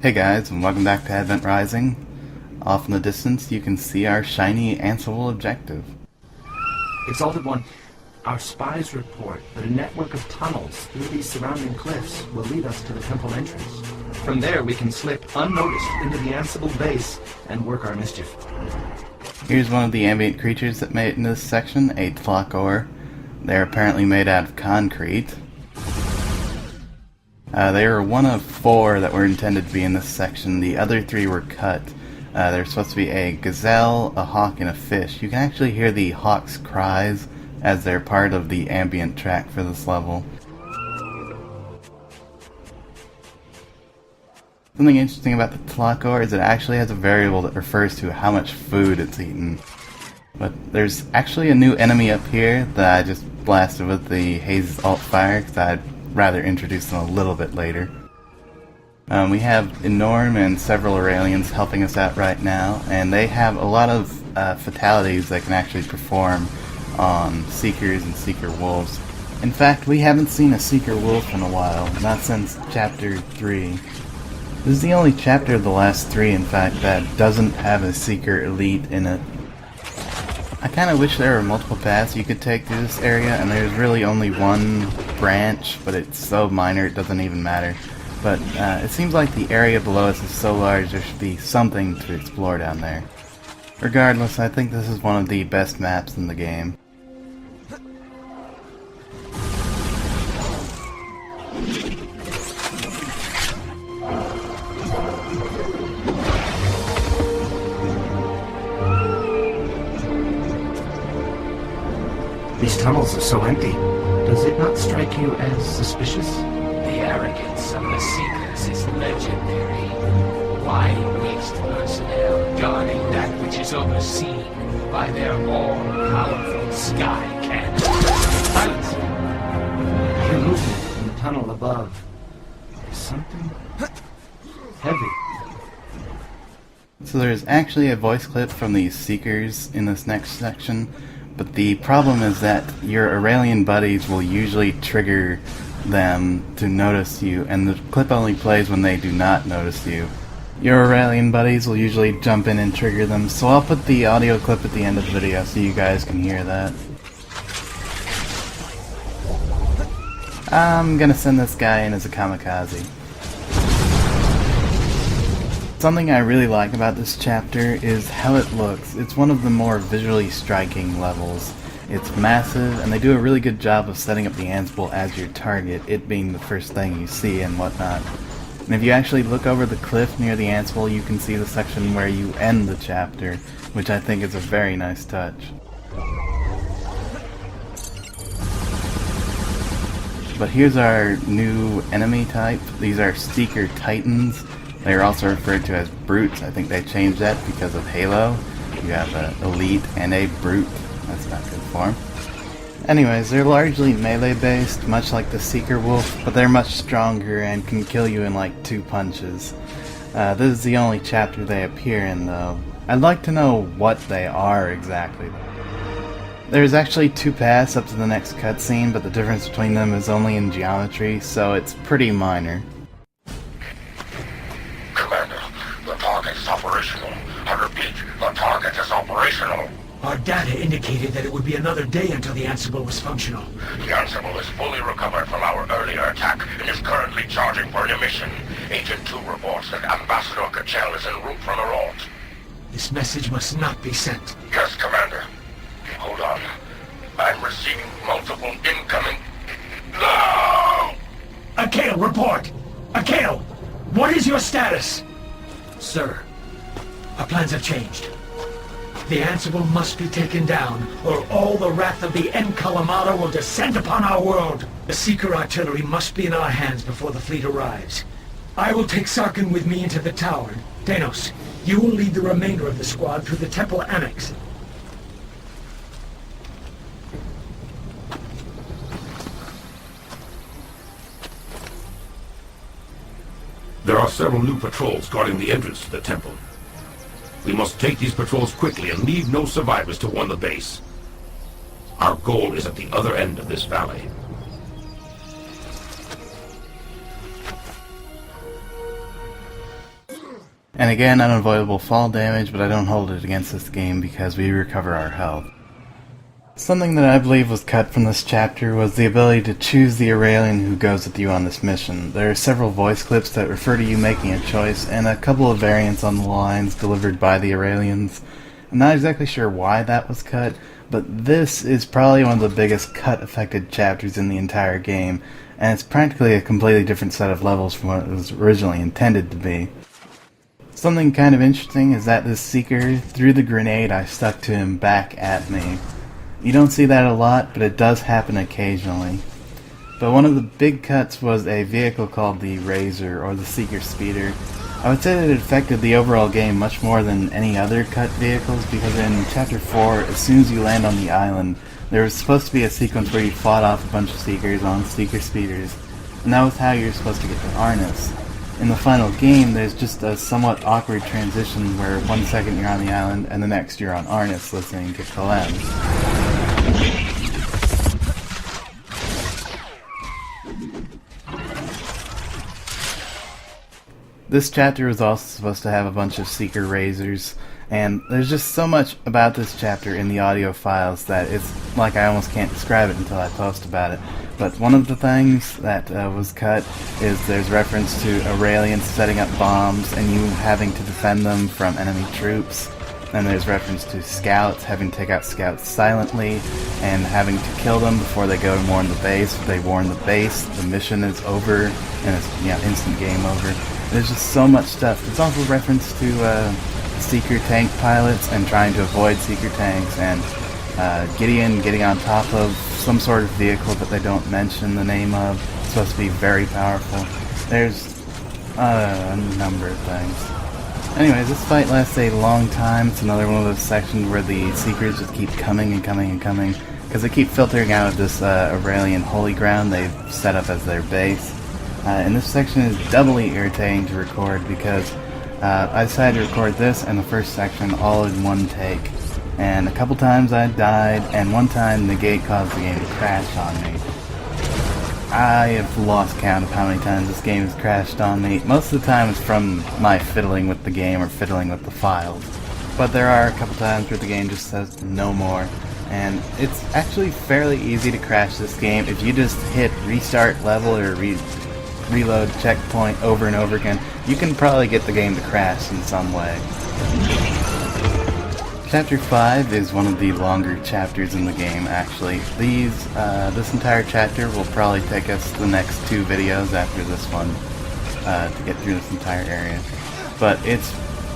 Hey guys, and welcome back to Advent Rising. Off in the distance, you can see our shiny answerable objective. Exalted One, our spies report that a network of tunnels through these surrounding cliffs will lead us to the temple entrance. From there, we can slip unnoticed into the Ansible base and work our mischief. Here's one of the ambient creatures that made it in this section, a Tlakor. They're apparently made out of concrete. They were one of 4 that were intended to be in this section. The other 3 were cut. There's supposed to be a gazelle, a hawk, and a fish. You can actually hear the hawk's cries as they're part of the ambient track for this level. Something interesting about the Tlakor is it actually has a variable that refers to how much food it's eaten. But there's actually a new enemy up here that I just blasted with the Haze's alt fire because I'd rather introduce them a little bit later. We have Enorm and several Aurelians helping us out right now, and they have a lot of fatalities they can actually perform on Seekers and Seeker Wolves. In fact, we haven't seen a Seeker Wolf in a while, not since Chapter 3. This is the only chapter of the last 3, in fact, that doesn't have a Seeker Elite in it. I kinda wish there were multiple paths you could take through this area, and there's really only one branch, but it's so minor it doesn't even matter. But it seems like the area below us is so large there should be something to explore down there. Regardless, I think this is one of the best maps in the game. These tunnels are so empty. Does it not strike you as suspicious? The arrogance of the Seekers is legendary. Why waste personnel guarding that which is overseen by their all-powerful sky cannon? Silence! I hear movement in the tunnel above. There's something heavy. So there's actually a voice clip from the Seekers in this next section, but the problem is that your Aurelian buddies will usually trigger them to notice you, and the clip only plays when they do not notice you. Your Aurelian buddies will usually jump in and trigger them, so I'll put the audio clip at the end of the video so you guys can hear that. I'm gonna send this guy in as a kamikaze. Something I really like about this chapter is how it looks. It's one of the more visually striking levels. It's massive, and they do a really good job of setting up the Ansible as your target, it being the first thing you see and whatnot. And if you actually look over the cliff near the Ansible, you can see the section where you end the chapter, which I think is a very nice touch. But here's our new enemy type. These are Seeker Titans. They are also referred to as Brutes. I think they changed that because of Halo. You have an Elite and a Brute. That's not good form. Anyways, they're largely melee based, much like the Seeker Wolf, but they're much stronger and can kill you in like 2 punches. This is the only chapter they appear in though. I'd like to know what they are exactly. There's actually 2 paths up to the next cutscene, but the difference between them is only in geometry, so it's pretty minor. Commander, the target is operational. I repeat, the target is operational. Our data indicated that it would be another day until the Ansible was functional. The Ansible is fully recovered from our earlier attack and is currently charging for an emission. Agent 2 reports that Ambassador Kachel is en route from Eralt. This message must not be sent. Yes, Commander. Hold on. I'm receiving multiple incoming... No! Akale, report! Akale, what is your status? Sir, our plans have changed. The Ansible must be taken down, or all the wrath of the Enkalamata will descend upon our world. The Seeker artillery must be in our hands before the fleet arrives. I will take Sarkin with me into the tower. Danos, you will lead the remainder of the squad through the temple annex. There are several new patrols guarding the entrance to the temple. We must take these patrols quickly and leave no survivors to warn the base. Our goal is at the other end of this valley. And again, unavoidable fall damage, but I don't hold it against this game because we recover our health. Something that I believe was cut from this chapter was the ability to choose the Aurelian who goes with you on this mission. There are several voice clips that refer to you making a choice, and a couple of variants on the lines delivered by the Aurelians. I'm not exactly sure why that was cut, but this is probably one of the biggest cut-affected chapters in the entire game, and it's practically a completely different set of levels from what it was originally intended to be. Something kind of interesting is that this Seeker threw the grenade I stuck to him back at me. You don't see that a lot, but it does happen occasionally. But one of the big cuts was a vehicle called the Razor, or the Seeker Speeder. I would say that it affected the overall game much more than any other cut vehicles, because in Chapter 4, as soon as you land on the island, there was supposed to be a sequence where you fought off a bunch of Seekers on Seeker Speeders, and that was how you were supposed to get to Arnis. In the final game, there's just a somewhat awkward transition where 1 second you're on the island, and the next you're on Arnis listening to Kalem. This chapter was also supposed to have a bunch of Seeker Razors, and there's just so much about this chapter in the audio files that it's like I almost can't describe it until I post about it. But one of the things that was cut is there's reference to Aurelians setting up bombs and you having to defend them from enemy troops. And there's reference to scouts, having to take out scouts silently and having to kill them before they go and warn the base. If they warn the base, the mission is over and it's instant game over. There's just so much stuff. There's also reference to Seeker tank pilots and trying to avoid Seeker tanks, and Gideon getting on top of some sort of vehicle that they don't mention the name of. It's supposed to be very powerful. There's a number of things. Anyways, this fight lasts a long time. It's another one of those sections where the Seekers just keep coming and coming and coming, because they keep filtering out of this Aurelian holy ground they've set up as their base. And this section is doubly irritating to record because I decided to record this and the first section all in one take. And a couple times I died, and one time the gate caused the game to crash on me. I have lost count of how many times this game has crashed on me. Most of the time it's from my fiddling with the game or fiddling with the files. But there are a couple times where the game just says no more. And it's actually fairly easy to crash this game if you just hit restart level or reload checkpoint over and over again. You can probably get the game to crash in some way. Chapter 5 is one of the longer chapters in the game, actually. This entire chapter will probably take us the next 2 videos after this one to get through this entire area. But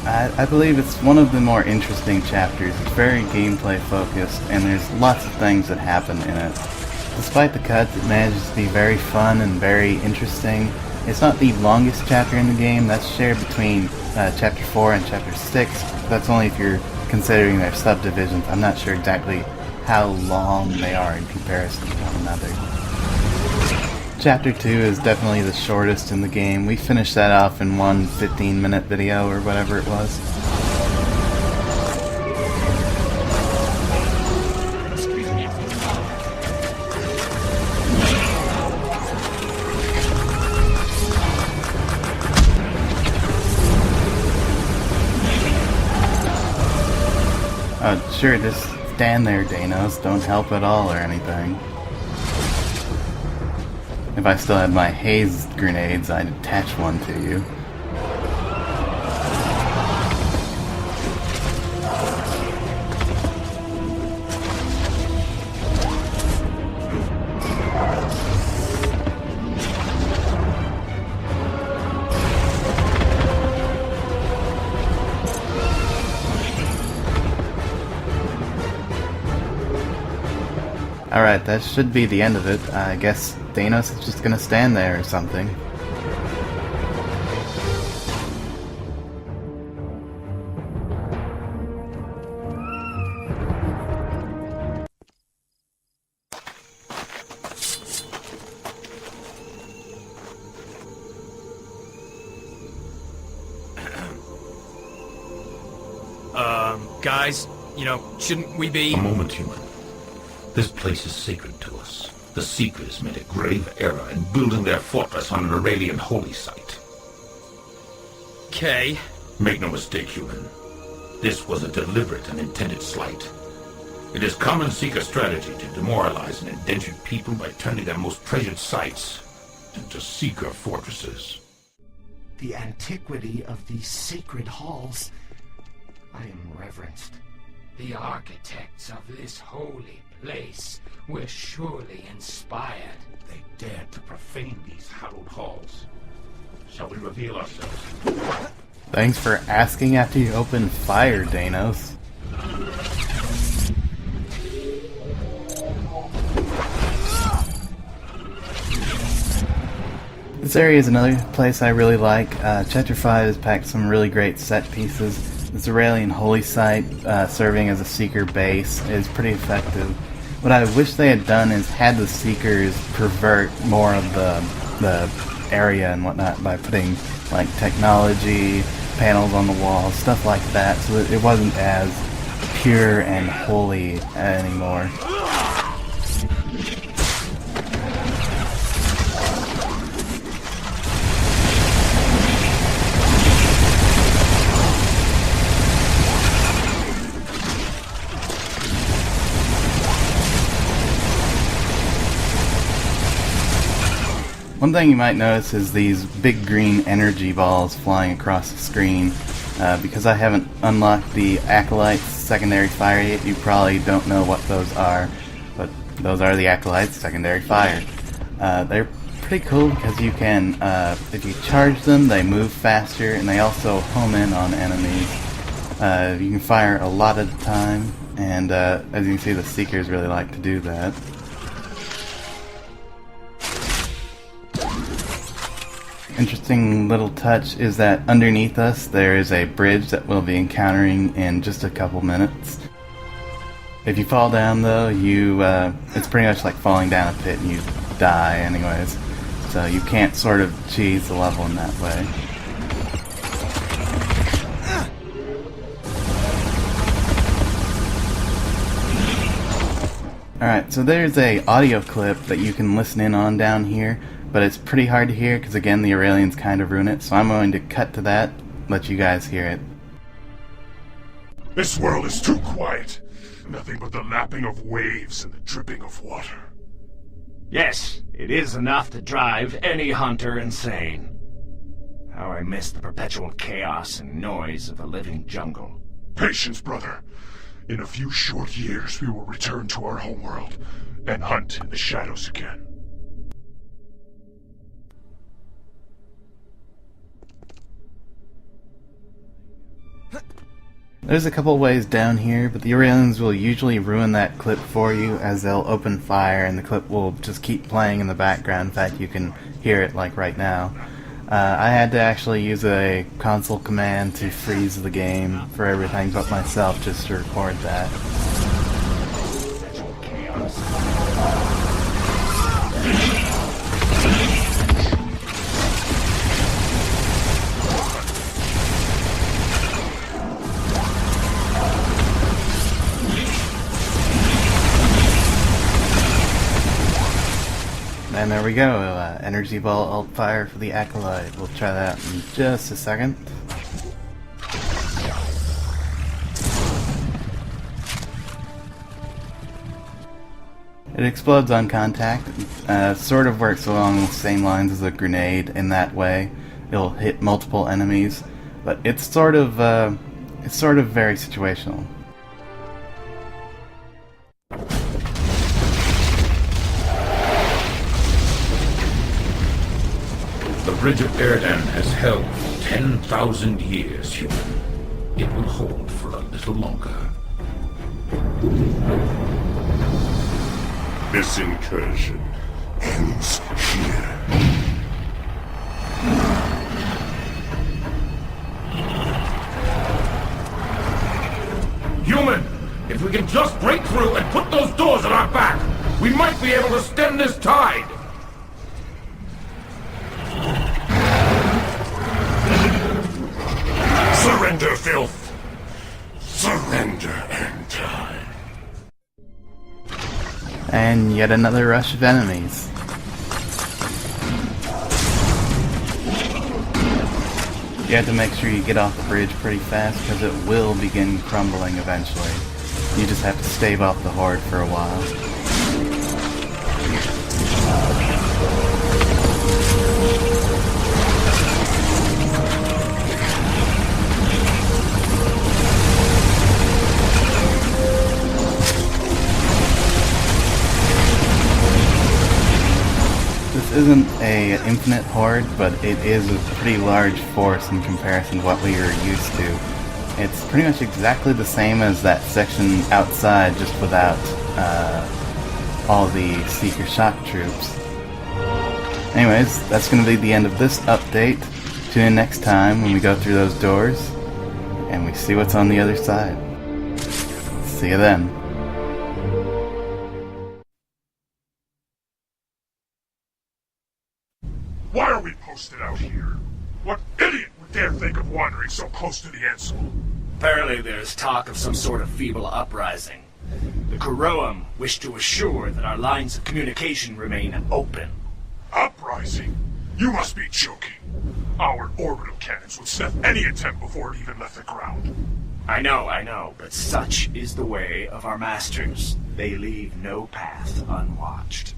I believe it's one of the more interesting chapters. It's very gameplay focused, and there's lots of things that happen in it. Despite the cuts, it manages to be very fun and very interesting. It's not the longest chapter in the game. That's shared between Chapter 4 and Chapter 6. That's only if you're considering their subdivisions. I'm not sure exactly how long they are in comparison to one another. Chapter 2 is definitely the shortest in the game. We finished that off in one 15-minute video or whatever it was. Sure, just stand there, Danos. Don't help at all or anything. If I still had my haze grenades, I'd attach one to you. Alright, that should be the end of it. I guess Thanos is just gonna stand there or something. Guys, shouldn't we be... A moment, human. This place is sacred to us. The Seekers made a grave error in building their fortress on an Aurelian holy site. Okay, Make no mistake, human. This was a deliberate and intended slight. It is common Seeker strategy to demoralize an indentured people by turning their most treasured sites into Seeker fortresses. The antiquity of these sacred halls. I am reverenced. The architects of this holy place were surely inspired. They dared to profane these hallowed halls. Shall we reveal ourselves? Thanks for asking after you open fire, Danos. This area is another place I really like. Chapter 5 has packed some really great set pieces. This Aurelian holy site serving as a Seeker base is pretty effective. What I wish they had done is had the Seekers pervert more of the area and whatnot by putting like technology, panels on the wall, stuff like that, so that it wasn't as pure and holy anymore. One thing you might notice is these big green energy balls flying across the screen. Because I haven't unlocked the Acolyte's secondary fire yet, you probably don't know what those are, but those are the Acolyte's secondary fire. They're pretty cool because you can, if you charge them, they move faster, and they also home in on enemies. You can fire a lot at a time, and as you can see, the Seekers really like to do that. Interesting little touch is that underneath us there is a bridge that we'll be encountering in just a couple minutes. If you fall down though, it's pretty much like falling down a pit and you die anyways. So you can't sort of cheese the level in that way. Alright, so there's a audio clip that you can listen in on down here. But it's pretty hard to hear because, again, the Aurelians kind of ruin it, so I'm going to cut to that, let you guys hear it. This world is too quiet. Nothing but the lapping of waves and the dripping of water. Yes, it is enough to drive any hunter insane. How I miss the perpetual chaos and noise of a living jungle. Patience, brother. In a few short years, we will return to our homeworld and hunt in the shadows again. There's a couple ways down here, but the Aurelians will usually ruin that clip for you as they'll open fire and the clip will just keep playing in the background. In fact, you can hear it like right now. I had to actually use a console command to freeze the game for everything but myself just to record that. And there we go, energy ball alt fire for the Acolyte. We'll try that in just a second. It explodes on contact. Sort of works along the same lines as a grenade in that way. It'll hit multiple enemies, but it's sort of very situational. The Bridge of Erdan has held for 10,000 years, human. It will hold for a little longer. This incursion ends here. Human, if we can just break through and put those doors on our back, we might be able to stem this tide. Surrender, filth! Surrender and die. And yet another rush of enemies. You have to make sure you get off the bridge pretty fast because it will begin crumbling eventually. You just have to stave off the horde for a while. This isn't a infinite horde, but it is a pretty large force in comparison to what we are used to. It's pretty much exactly the same as that section outside, just without all the Seeker shock troops. Anyways, that's going to be the end of this update. Tune in next time when we go through those doors and we see what's on the other side. See you then. Why are we posted out here? What idiot would dare think of wandering so close to the Ensign? Apparently there's talk of some sort of feeble uprising. The Kuroam wish to assure that our lines of communication remain open. Uprising? You must be joking. Our orbital cannons would snuff any attempt before it even left the ground. I know, but such is the way of our masters. They leave no path unwatched.